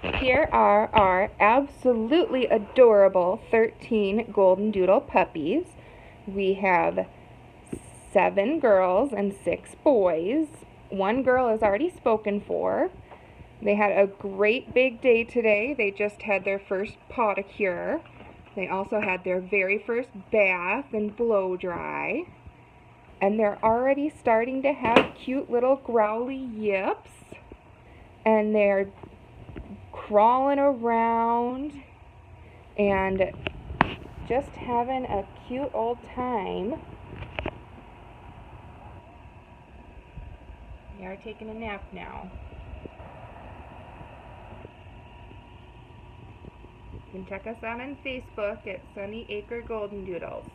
Here are our absolutely adorable 13 Goldendoodle puppies. We have 7 girls and 6 boys. 1 girl is already spoken for. They had a great big day today. They just had their first pedicure. They also had their very first bath and blow dry. And they're already starting to have cute little growly yips. And they're crawling around and just having a cute old time. They are taking a nap now. You can check us out on Facebook at Sunny Acre Goldendoodles.